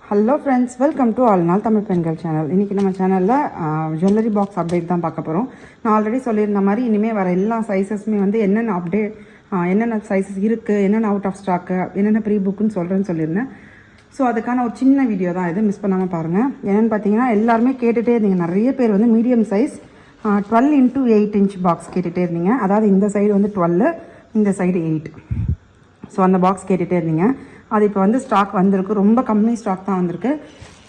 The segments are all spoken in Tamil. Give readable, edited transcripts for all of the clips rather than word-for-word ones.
Hello friends, welcome to all நாள் தமிழ் பெண்கள் சேனல். இன்றைக்கி நம்ம சேனலில் ஜுவல்லரி பாக்ஸ் அப்டேட் தான் பார்க்க போகிறோம். நான் ஆல்ரெடி சொல்லியிருந்த மாதிரி இனிமேல் வர எல்லா சைஸஸுமே வந்து என்னென்ன சைஸஸ் இருக்குது, என்னென்ன அவுட் ஆஃப் ஸ்டாக்கு, என்னென்ன ப்ரீ புக்குன்னு சொல்லியிருந்தேன். ஸோ அதுக்கான ஒரு சின்ன வீடியோ தான் இது, மிஸ் பண்ணாமல் பாருங்கள். என்னென்னு பார்த்தீங்கன்னா எல்லாருமே கேட்டுகிட்டே இருந்தீங்க, நிறைய பேர் வந்து medium size 12x8 inch box கேட்டுகிட்டே இருந்தீங்க. அதாவது இந்த சைடு வந்து 12, இந்த சைடு 8. ஸோ அந்த பாக்ஸ் கேட்டுகிட்டே இருந்தீங்க. அது இப்போ வந்து ஸ்டாக் வந்திருக்கு, ரொம்ப கம்மி ஸ்டாக் தான் வந்திருக்கு.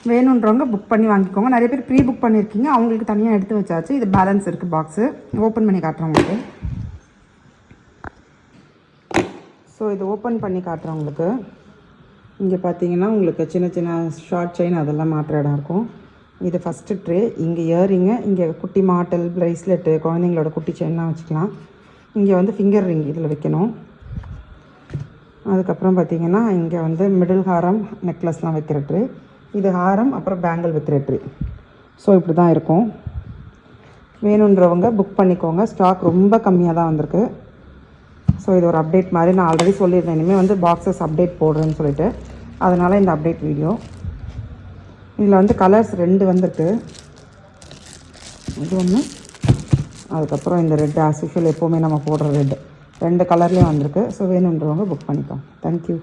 வேணுன்றவங்க புக் பண்ணி வாங்கிக்கோங்க. நிறைய பேர் ப்ரீ புக் பண்ணியிருக்கீங்க, அவங்களுக்கு தனியாக எடுத்து வச்சாச்சு. இது பேலன்ஸ் இருக்குது பாக்ஸு. ஓப்பன் பண்ணி காட்டுறவங்களுக்கு. ஸோ இது ஓப்பன் பண்ணி காட்டுறவங்களுக்கு இங்கே பார்த்தீங்கன்னா உங்களுக்கு சின்ன சின்ன ஷார்ட் செயின் அதெல்லாம் மாற்ற இடம் இருக்கும். இது ஃபஸ்ட்டு ட்ரே. இங்கே இயரிங்கு, இங்கே குட்டி மாட்டல், ப்ரைஸ்லெட்டு, குழந்தைங்களோட குட்டி செயின்லாம் வச்சுக்கலாம். இங்கே வந்து ஃபிங்கர் ரிங் இதில் வைக்கணும். அதுக்கப்புறம் பார்த்திங்கன்னா இங்கே வந்து மிடில் ஹாரம், நெக்லஸ்லாம் வைக்கிற ட்ரே. இது ஹாரம், அப்புறம் பேங்கிள் வைக்கிற ட்ரே. ஸோ இப்படி தான் இருக்கும். வேணுன்றவங்க புக் பண்ணிக்கோங்க. ஸ்டாக் ரொம்ப கம்மியாக தான் வந்திருக்கு. ஸோ இது ஒரு அப்டேட் மாதிரி. நான் ஆல்ரெடி சொல்லியிருந்தேன் இனிமேல் வந்து பாக்ஸஸ் அப்டேட் போடுறேன்னு சொல்லிட்டு, அதனால் இந்த அப்டேட் வீடியோ. இதில் வந்து கலர்ஸ் 2 வந்திருக்கு. இது ஒன்று, அதுக்கப்புறம் இந்த ரெட் ஆஸ் யூஷுவல் எப்போவுமே நம்ம போடுற ரெட், 2 கலர்லேயும் வந்திருக்கு. ஸோ வேணுன்றவங்க புக் பண்ணிக்கோங்க. தேங்க்யூ.